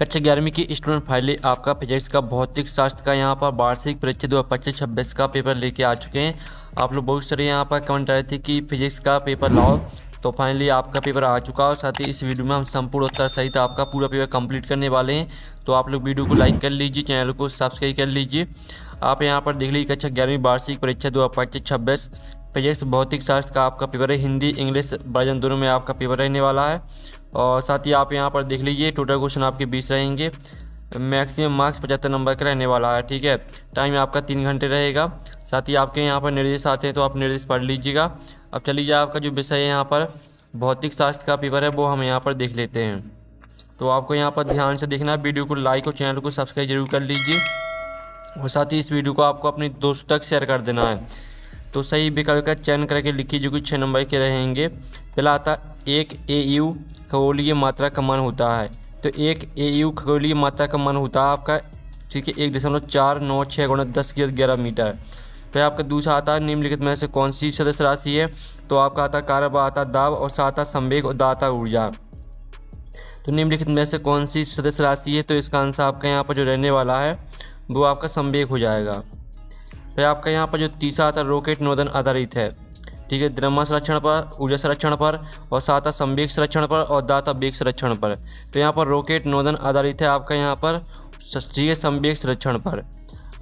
कक्षा 11वीं की स्टूडेंट फाइनली आपका फिजिक्स का भौतिक शास्त्र का यहाँ पर वार्षिक परीक्षा 2025-26 का पेपर लेके आ चुके हैं। आप लोग बहुत सारे यहाँ पर कमेंट आ रहे थे कि फिजिक्स का पेपर लाओ, तो फाइनली आपका पेपर आ चुका है। और साथ ही इस वीडियो में हम संपूर्ण उत्तर सहित आपका पूरा पेपर कंप्लीट करने वाले हैं। तो आप लोग वीडियो को लाइक कर लीजिए, चैनल को सब्सक्राइब कर लीजिए। आप यहाँ पर देख लीजिए कक्षा 11वीं वार्षिक परीक्षा 2025-26 फिजिक्स भौतिक शास्त्र का आपका पेपर है। हिंदी इंग्लिश वर्जन दोनों में आपका पेपर रहने वाला है। और साथ ही आप यहाँ पर देख लीजिए टोटल क्वेश्चन आपके 20 रहेंगे। मैक्सिमम मार्क्स 75 नंबर का रहने वाला है। ठीक है, टाइम आपका 3 घंटे रहेगा। साथ ही आपके यहाँ पर निर्देश आते हैं तो आप निर्देश पढ़ लीजिएगा। अब चलिए आपका जो विषय है यहाँ पर भौतिक शास्त्र का पेपर है वो हम यहाँ पर देख लेते हैं। तो आपको यहाँ पर ध्यान से देखना है, वीडियो को लाइक और चैनल को सब्सक्राइब जरूर कर लीजिए। और साथ ही इस वीडियो को आपको अपने दोस्तों तक शेयर कर देना है। तो सही विकल्प का चयन करके लिखिए जो कि 6 नंबर के रहेंगे। पहला आता एक AU खगोलीय मात्रा का मान होता है। तो एक AU खगोलीय मात्रा का मान होता है आपका, ठीक है, 1.496 × 10⁻11 मीटर। फिर आपका दूसरा आता है निम्नलिखित में से कौन सी सदस्य राशि है। तो आपका आता कार्य आता दाब और साथ आता संवेग और दाता ऊर्जा। तो निम्नलिखित में से कौन सी सदस्य राशि है, तो इसका आंसर आपका यहाँ पर जो रहने वाला है वो आपका संवेग हो जाएगा। फिर आपका यहाँ पर जो तीसरा आता रॉकेट नोदन आधारित है, ठीक है, द्रव्यमान संरक्षण पर, ऊर्जा संरक्षण पर और साथ संवेग संरक्षण पर और दाता वेग संरक्षण पर। तो यहाँ पर रॉकेट नोदन आधारित है आपका यहाँ पर, ठीक है, संवेग संरक्षण पर।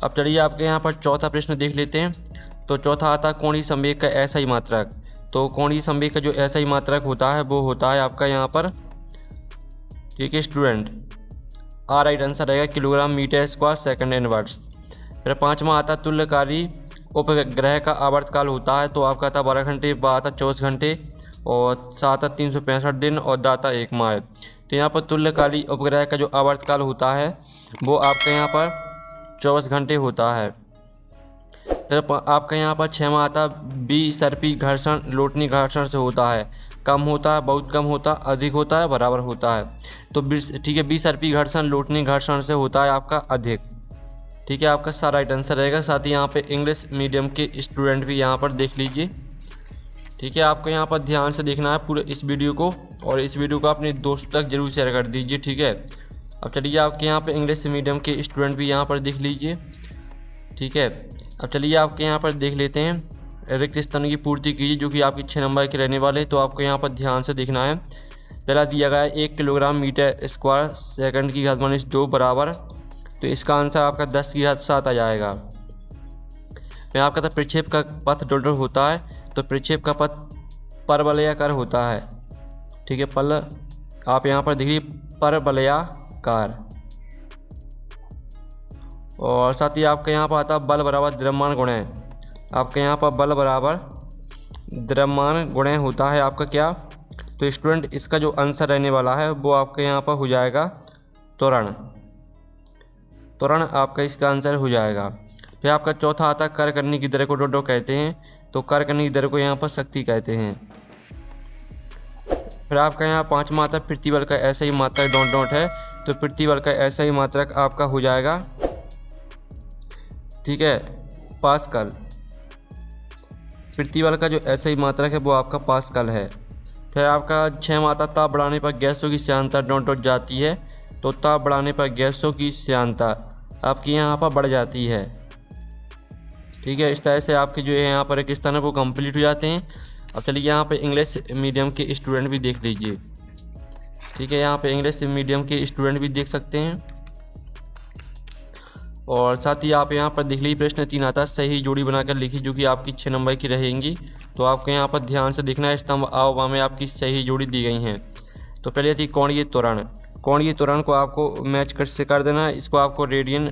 अब चलिए आपके यहाँ पर चौथा प्रश्न देख लेते हैं। तो चौथा आता कोणीय संवेग का SI मात्रक। तो कोणीय संवेग का जो SI मात्रक होता है वो होता है आपका यहाँ पर, ठीक है स्टूडेंट, राइट आंसर रहेगा kilogram metre square second inverse. फिर पाँचवा आता तुल्यकारी उपग्रह का आवर्तकाल होता है। तो आपका आता 12 घंटे, आता 24 घंटे और सात 365 दिन और दाता 1 माह। तो यहाँ पर तुल्यकारी उपग्रह का जो आवर्तकाल होता है वो आपका यहाँ पर 24 घंटे होता है। फिर आपका यहाँ पर 6वां आता विसर्पी घर्षण लोटनी घर्षण से होता है। कम होता है, बहुत कम होता है, अधिक होता है, बराबर होता है। तो ठीक है, विसर्पी घर्षण लोटनी घर्षण से होता है आपका अधिक। ठीक है, आपका सारा राइट आंसर रहेगा। साथ ही यहाँ पे इंग्लिश मीडियम के स्टूडेंट भी यहाँ पर देख लीजिए। ठीक है, आपको यहाँ पर ध्यान से देखना है पूरे इस वीडियो को, और इस वीडियो को अपने दोस्तों तक जरूर शेयर कर दीजिए। ठीक है, अब चलिए आपके यहाँ पे इंग्लिश मीडियम के स्टूडेंट भी यहाँ पर देख लीजिए। ठीक है, अब चलिए आपके यहाँ पर देख लेते हैं रिक्त स्थान की पूर्ति कीजिए जो कि आपकी 6 नंबर के रहने वाले। तो आपको यहाँ पर ध्यान से देखना है। पहला दिया गया है 1 किलोग्राम मीटर स्क्वायर सेकंड की घात -2 बराबर। तो इसका आंसर आपका 10 की घात 7 आ जाएगा। फिर आपका प्रक्षेप का पथ डोडर होता है। तो प्रक्षेप का पथ परवलयाकार होता है। ठीक है, पल आप यहाँ पर देखिए परवलयाकार। और साथ ही आपके यहाँ पर आता बल बराबर द्रव्यमान गुणा। आपके यहाँ पर बल बराबर द्रव्यमान गुणा होता है आपका क्या। तो स्टूडेंट इसका जो आंसर रहने वाला है वो आपके यहाँ पर हो जाएगा त्वरण। त्वरण आपका इसका आंसर हो जाएगा। फिर आपका चौथा आता कार्य करने की दर को डोडो कहते हैं। तो कार्य करने की दर को यहाँ पर शक्ति कहते हैं। फिर आपका यहाँ 5वां आता पृथ्वी बल का SI मात्रक डॉट है। तो पृथ्वी बल का SI मात्रक आपका हो जाएगा, ठीक है, पास्कल। पृथ्वी बल का जो SI मात्रक है वो आपका पास्कल है। फिर आपका 6वां आता ताप बढ़ाने पर गैसों की श्यानता डॉट जाती है। तो ताप बढ़ाने पर गैसों की श्यानता आपकी यहाँ पर बढ़ जाती है। ठीक है, इस तरह से आपके जो है यहाँ पर एक स्थान है वो कंप्लीट हो जाते हैं। अब चलिए यहाँ पे इंग्लिश मीडियम के स्टूडेंट भी देख लीजिए। ठीक है, यहाँ पे इंग्लिश मीडियम के स्टूडेंट भी देख सकते हैं। और साथ ही आप यहाँ पर देख लीजिए प्रश्न 3 आता है सही जोड़ी बनाकर लिखी जो कि आपकी 6 नंबर की रहेंगी। तो आपको यहाँ पर ध्यान से देखना है, स्तंभ आववा में आपकी सही जोड़ी दी गई हैं। तो पहले थी कोणीय त्वरण। कोणीय त्वरण को आपको मैच से कर देना है। इसको आपको रेडियन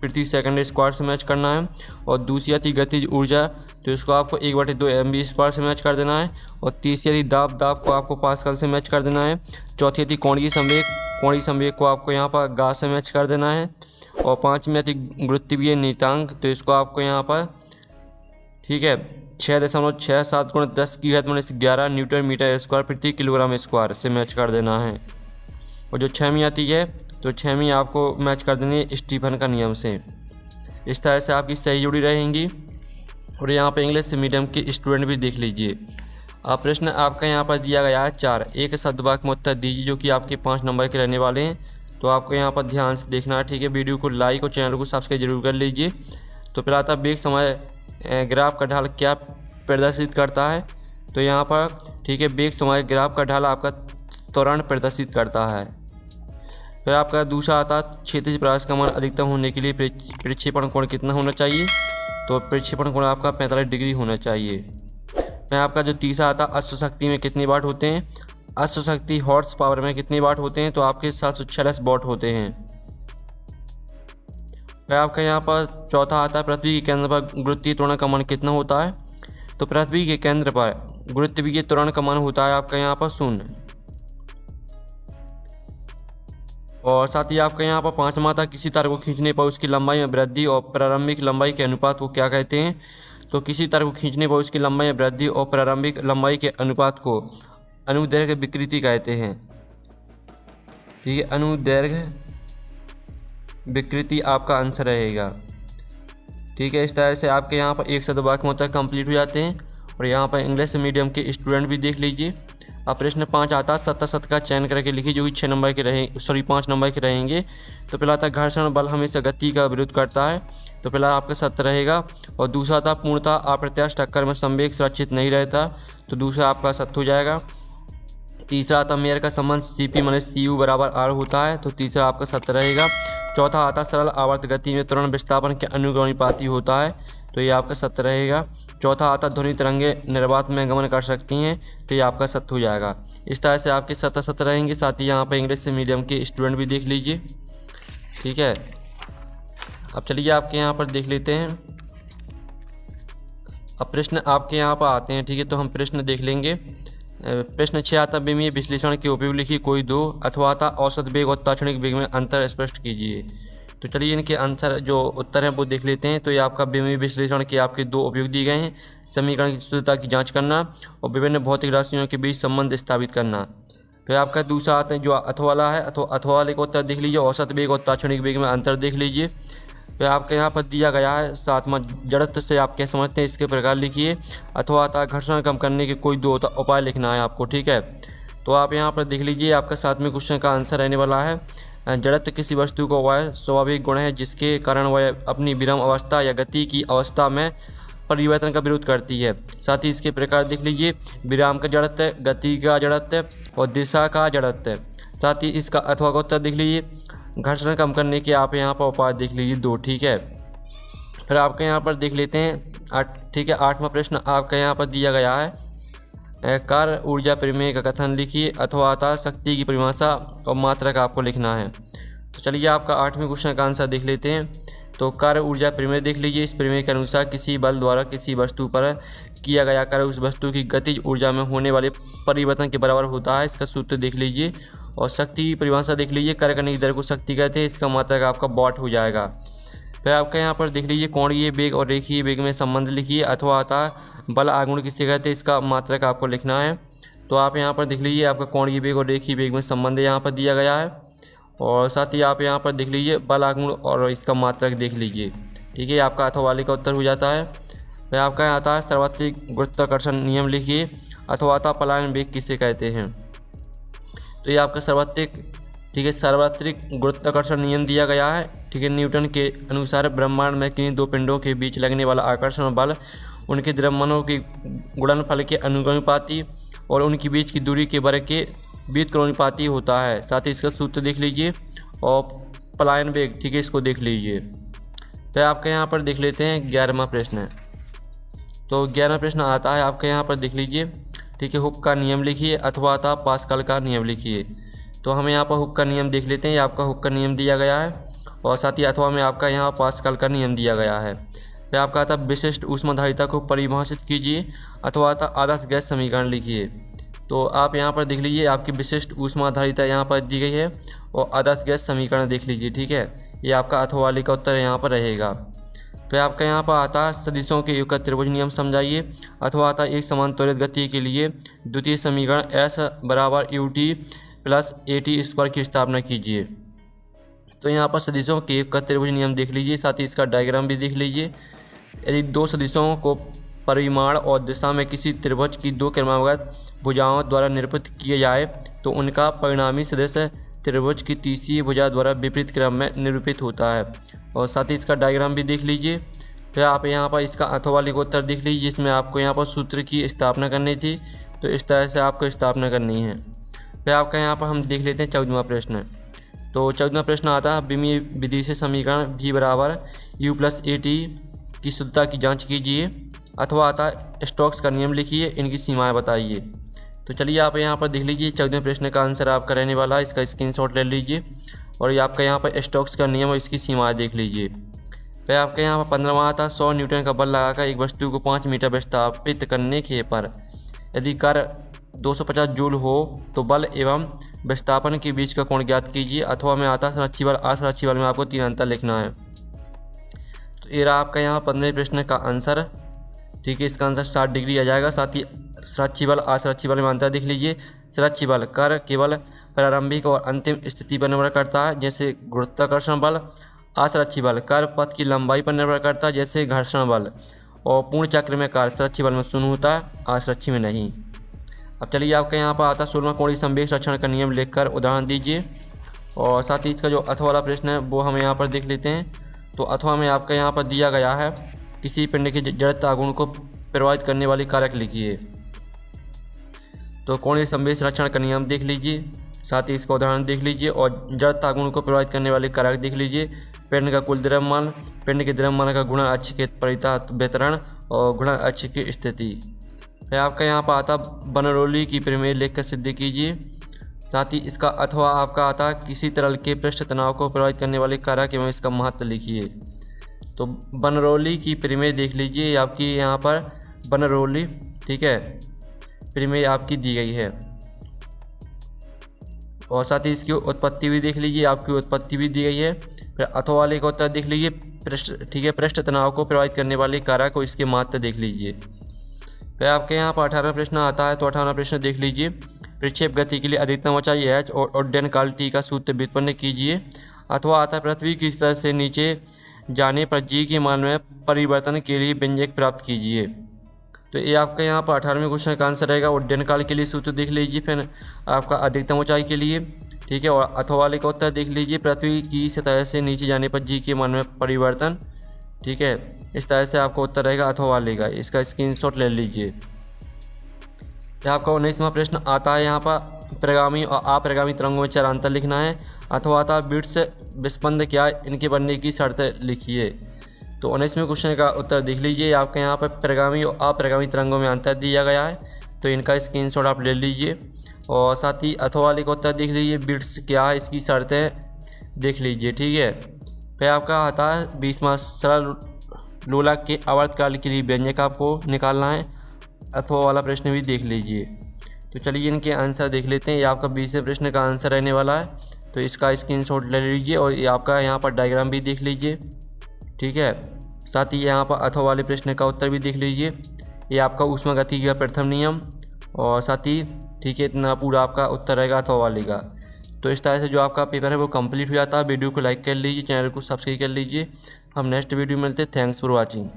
प्रति सेकंड स्क्वायर से मैच करना है। और दूसरी थी गतिज ऊर्जा। तो इसको आपको 1/2 MV स्क्वायर से मैच कर देना है। और तीसरी थी दाब को आपको पास्कल से मैच कर देना है। चौथी थी कोणीय संवेग। कोणीय संवेग को आपको यहाँ पर गा से मैच कर देना है। और 5वीं थी गुरुत्वीय नियतांक। तो इसको आपको यहाँ पर, ठीक है, 6.67 × 10⁻11 न्यूटन मीटर स्क्वायर प्रति किलोग्राम स्क्वायर से मैच कर देना है। और जो 6वीं आती है तो 6वीं आपको मैच कर देनी है स्टीफन का नियम से। इस तरह से आपकी सही जुड़ी रहेंगी। और यहाँ पे इंग्लिश मीडियम के स्टूडेंट भी देख लीजिए। अब प्रश्न आपका यहाँ पर दिया गया है 4, एक शब्द वाक्य में उत्तर दीजिए जो कि आपके 5 नंबर के रहने वाले हैं। तो आपको यहाँ पर ध्यान से देखना है, ठीक है। वीडियो को लाइक और चैनल को सब्सक्राइब जरूर कर लीजिए। तो फिर आता वेग समय ग्राफ का ढाल क्या प्रदर्शित करता है, तो यहाँ पर ठीक है वेग समय ग्राफ का ढाल आपका त्वरण प्रदर्शित करता है। फिर आपका दूसरा आता है क्षैतिज प्रकाश का मान अधिकतम होने के लिए प्रक्षेपण कोण कितना होना चाहिए, तो प्रक्षेपण कोण आपका 45 डिग्री होना चाहिए। फिर आपका जो तीसरा आता है अश्व शक्ति में कितने वाट होते हैं, अश्व शक्ति हॉर्स पावर में कितने वाट होते हैं, तो आपके 746 वाट होते हैं। फिर आपका यहाँ पर चौथा आता है पृथ्वी के केंद्र पर गुरुत्वीय त्वरण का मान कितना होता है, तो पृथ्वी के केंद्र पर गुरुत्वीय त्वरण का मान होता है आपका यहाँ पर 0। और साथ ही आपका यहाँ पर पांचवा था किसी तार को खींचने पर उसकी लंबाई में वृद्धि और प्रारंभिक लंबाई के अनुपात को क्या कहते हैं, तो किसी तार को खींचने पर उसकी लंबाई में वृद्धि और प्रारंभिक लंबाई के अनुपात को अनुदैर्घ्य विकृति कहते हैं, ठीक है। अनुदैर्घ्य विकृति आपका आंसर रहेगा, ठीक है। इस तरह से आपके यहाँ पर एक शब्द वाक्य मतलब कंप्लीट हो जाते हैं। और यहाँ पर इंग्लिश मीडियम के स्टूडेंट भी देख लीजिए। अब प्रश्न 5 आता है सत्ता का चयन करके लिखिए जो कि 5 नंबर के रहेंगे। तो पहला आता घर्षण बल हमेशा गति का विरोध करता है, तो पहला आपका सत्य रहेगा। और दूसरा था पूर्णतः अप्रत्याश टक्कर में संवेग सुरक्षित नहीं रहता, तो दूसरा आपका सत्य हो जाएगा। तीसरा आता मेयर का संबंध CP - CU बराबर R होता है, तो तीसरा आपका सत्य रहेगा। चौथा आता सरल आवर्त गति में त्वरण विस्थापन के अनुगामी होता है, तो ये आपका सत्य रहेगा। चौथा आता ध्वनि तरंगे निर्वात में गमन कर सकती हैं, तो ये आपका सत्य हो जाएगा। इस तरह से आपके सत्य रहेंगे। साथ ही यहाँ पर इंग्लिश मीडियम के स्टूडेंट भी देख लीजिए, ठीक है। अब चलिए आपके यहाँ पर देख लेते हैं। अब प्रश्न आपके यहाँ पर आते हैं, ठीक है। तो हम प्रश्न देख लेंगे। प्रश्न 6 आता विमीय विश्लेषण के उपयोग लिखिए कोई दो, अथवा आता औसत वेग और ताक्षणिक वेग में अंतर स्पष्ट कीजिए। तो चलिए इनके आंसर जो उत्तर हैं वो देख लेते हैं। तो ये आपका विमीय विश्लेषण के आपके 2 उपयोग दिए गए हैं, समीकरण की शुद्धता की जांच करना और विभिन्न भौतिक राशियों के बीच संबंध स्थापित करना। फिर आपका दूसरा आता है जो अथवा वाला है, अथवा वाले का उत्तर देख लीजिए, औसत वेग और ताक्षणिक वेग में अंतर देख लीजिए। फिर आपके यहाँ पर दिया गया है सातवां जड़त्व से आप क्या समझते हैं इसके प्रकार लिखिए। अथवा आता घर्षण कम करने के कोई 2 उपाय लिखना है आपको, ठीक है। तो आप यहाँ पर देख लीजिए आपका 7वें क्वेश्चन का आंसर रहने वाला है जड़त्व किसी वस्तु का वह स्वाभाविक गुण है जिसके कारण वह अपनी विराम अवस्था या गति की अवस्था में परिवर्तन का विरोध करती है। साथ ही इसके प्रकार देख लीजिए विराम का जड़त्व, गति का जड़त्व और दिशा का जड़त्व। साथ ही इसका अथवा का उत्तर देख लीजिए, घर्षण कम करने के आप यहाँ पर उपाय देख लीजिए 2, ठीक है। फिर आपके यहाँ पर देख लेते हैं ठीक है। 8वां प्रश्न आपका यहाँ पर दिया गया है कार्य ऊर्जा परिमेय का कथन लिखिए, अथवा आता शक्ति की परिभाषा और मात्रा का आपको लिखना है। तो चलिए आपका 8वें क्वेश्चन का आंसर देख लेते हैं। तो कार्य ऊर्जा परिमेय देख लीजिए। इस परिमेय के अनुसार किसी बल द्वारा किसी वस्तु पर किया गया कार्य उस वस्तु की गतिज ऊर्जा में होने वाले परिवर्तन के बराबर होता है, इसका सूत्र देख लीजिए। और शक्ति की परिभाषा देख लीजिए, कार्य करने की दर को शक्ति कहते हैं, इसका मात्रा का आपका वाट हो जाएगा। फिर आपका यहाँ पर देख लीजिए कोणीय वेग और रेखीय वेग में संबंध लिखिए, अथवा आता बल आगुण किससे कहते हैं, इसका मात्रा का आपको लिखना है। तो आप यहाँ पर देख लीजिए आपका कोणीय वेग और रेखीय वेग में संबंध यहाँ पर दिया गया है। और साथ ही आप यहाँ पर देख लीजिए बल आगुण और इसका मात्रक देख लीजिए, ठीक है। आपका अथवा वाले का उत्तर हो जाता है। फिर आपका यहाँ आता है सार्वत्रिक गुरुत्वाकर्षण नियम लिखिए, अथवा आता पलायन वेग किसे कहते हैं। तो ये आपका सार्वत्रिक गुरुत्वाकर्षण नियम दिया गया है, ठीक है। न्यूटन के अनुसार ब्रह्मांड में किन्हीं 2 पिंडों के बीच लगने वाला आकर्षण बल उनके द्रव्यमानों के गुणनफल के अनुगानुपाती और उनकी बीच की दूरी के वर्ग के व्युत्क्रमानुपाती होता है। साथ ही इसका सूत्र देख लीजिए और पलायन वेग, ठीक है, इसको देख लीजिए। तो आपके यहाँ पर देख लेते हैं 11वां प्रश्न। तो 11वां प्रश्न आता है आपके यहाँ पर देख लीजिए, ठीक है। हुक का नियम लिखिए, अथवा आता पास्कल का नियम लिखिए। तो हम यहाँ पर हुक का नियम देख लेते हैं। आपका हुक का नियम दिया गया है और साथ ही अथवा में आपका यहाँ पास्कल का नियम दिया गया है। फिर आपका आता विशिष्ट ऊष्माधारिता को परिभाषित कीजिए, अथवा आता आदर्श गैस समीकरण लिखिए। तो आप यहाँ पर देख लीजिए आपकी विशिष्ट ऊष्माधारिता यहाँ पर दी गई है और आदर्श गैस समीकरण देख लीजिए, ठीक है। ये आपका अथवा वाले का उत्तर यहाँ पर रहेगा। फिर आपका यहाँ पर आता सदिशों के योग का त्रिभुज नियम समझाइए, अथवा आता एक समान त्वरित गति के लिए द्वितीय समीकरण S बराबर ut प्लस at² की स्थापना कीजिए। तो यहाँ पर सदिशों के योग का त्रिभुज नियम देख लीजिए, साथ ही इसका डायग्राम भी देख लीजिए। यदि 2 सदिशों को परिमाण और दिशा में किसी त्रिभुज की 2 क्रमागत भुजाओं द्वारा निरूपित किया जाए तो उनका परिणामी सदिश त्रिभुज की तीसरी भुजा द्वारा विपरीत क्रम में निरूपित होता है। और साथ ही इसका डायग्राम भी देख लीजिए। फिर आप यहाँ पर इसका अथवा वाले का उत्तर देख लीजिए, जिसमें आपको यहाँ पर सूत्र की स्थापना करनी थी, तो इस तरह से आपको स्थापना करनी है। फिर आपका यहाँ पर हम देख लेते हैं 14वां प्रश्न। तो 14वां प्रश्न आता है, विमीय विधि से समीकरण v बराबर u प्लस ए टी की शुद्धता की जांच कीजिए। अथवा आता है स्टोक्स का नियम लिखिए, इनकी सीमाएं बताइए। तो चलिए आप यहाँ पर देख लीजिए, 14वें प्रश्न का आंसर आपका रहने वाला है, इसका स्क्रीनशॉट ले लीजिए और ये आपका यहाँ पर स्टोक्स का नियम और इसकी सीमाएं देख लीजिए। फिर आपके यहाँ पर 15वां आता है, 100 न्यूटन का बल लगाकर एक वस्तु को 5 मीटर विस्थापित करने के पर यदि कर 250 जूल हो तो बल एवं विस्थापन के बीच का कोण ज्ञात कीजिए। अथवा में आता है संरक्षी बल, असंरक्षी बल में आपको 3 अंतर लिखना है। तो ये रहा आपका यहाँ 15वें प्रश्न का आंसर। ठीक है, इसका आंसर 60 डिग्री आ जाएगा। साथ ही संरक्षी बल असंरक्षी बल में अंतर देख लीजिए। संरक्षी बल कर केवल प्रारंभिक और अंतिम स्थिति पर निर्भर करता है, जैसे गुरुत्वाकर्षण बल। असंरक्षी बल कर पथ की लंबाई पर निर्भर करता है, जैसे घर्षण बल। और पूर्ण चक्र में कार्य संरक्षी बल में शून्य होता है, असंरक्षी में नहीं। अब चलिए आपका यहाँ पर आता है 16वां कोणीय संवेग संरक्षण का नियम लिखकर उदाहरण दीजिए। और साथ ही इसका जो अथवा वाला प्रश्न है वो हम यहाँ पर देख लेते हैं। तो अथवा में आपका यहाँ पर दिया गया है, किसी पिंड के जड़ता गुण को प्रभावित करने वाली कारक लिखिए। तो कोणीय संवेग संरक्षण का नियम देख लीजिए, साथ ही इसका उदाहरण देख लीजिए और जड़ता गुण को प्रभावित करने वाले कारक देख लीजिए। पिंड का कुल द्रव्यमान, पिंड के द्रव्यमान का गुणा अक्ष के परितः वितरण और गुणा अक्ष की स्थिति। फिर आपका यहाँ पर आता बर्नौली की प्रमेय लिखकर सिद्ध कीजिए। साथ ही इसका अथवा आपका आता किसी तरल के पृष्ठ तनाव को प्रभावित करने वाले कारक एवं इसका महत्व लिखिए। तो बर्नौली की प्रमेय देख लीजिए, आपकी यहाँ पर बर्नौली, ठीक है, प्रमेय आपकी दी गई है। और साथ ही इसकी उत्पत्ति भी देख लीजिए, आपकी उत्पत्ति भी दी गई है। फिर अथवा वाले का उत्तर देख लीजिए, पृष्ठ, ठीक है, पृष्ठ तनाव को प्रभावित करने वाले कारक को इसके महत्व देख लीजिए। फिर आपके यहाँ पर 18वां प्रश्न आता है। तो 18वां प्रश्न देख लीजिए, प्रक्षेप गति के लिए अधिकतम ऊंचाई h और उड्डयन काल t का सूत्र व्युत्पन्न कीजिए। अथवा आता है पृथ्वी की सतह से नीचे जाने पर g के मान में परिवर्तन के लिए व्यंजक प्राप्त कीजिए। तो ये आपका यहाँ पर 18वें क्वेश्चन का आंसर रहेगा। उड्डयन काल के लिए सूत्र देख लीजिए, फिर आपका अधिकतम ऊंचाई के लिए, ठीक है। और अथवा वाले का उत्तर देख लीजिए, पृथ्वी की सतह से नीचे जाने पर g के मान में परिवर्तन, ठीक है। इस तरह से आपका उत्तर रहेगा अथवा वाले का, इसका स्क्रीनशॉट ले लीजिए। आपका 19वां प्रश्न आता है, यहाँ पर प्रगामी और अप्रगामी तरंगों में चर अंतर लिखना है। अथवा आता है बिट्स विस्पंद क्या इनके बनने की शर्त लिखिए। तो 19वें क्वेश्चन का उत्तर देख लीजिए, आपके यहाँ पर प्रगामी और अप्रगामी तरंगों में अंतर दिया गया है, तो इनका स्क्रीनशॉट आप ले लीजिए। और साथ ही अथवा वाले का उत्तर देख लीजिए, बिट्स क्या है इसकी शर्तें देख लीजिए, ठीक है। फिर आपका आता है 20वां सरल लोलक के आवर्तकाल के लिए व्यंजक आपको निकालना है। अथवा वाला प्रश्न भी देख लीजिए। तो चलिए इनके आंसर देख लेते हैं। ये आपका 20वें प्रश्न का आंसर रहने वाला है, तो इसका स्क्रीनशॉट ले लीजिए और ये आपका यहाँ पर डायग्राम भी देख लीजिए, ठीक है। साथ ही यहाँ पर अथवा वाले प्रश्न का उत्तर भी देख लीजिए। ये आपका ऊष्मागतिकी का प्रथम नियम और साथ ही, ठीक है, इतना पूरा आपका उत्तर रहेगा अथवा वाले का। तो इस तरह से जो आपका पेपर है वो कंप्लीट हो जाता है। वीडियो को लाइक कर लीजिए, चैनल को सब्सक्राइब कर लीजिए। हम नेक्स्ट वीडियो में मिलते हैं। Thanks for watching.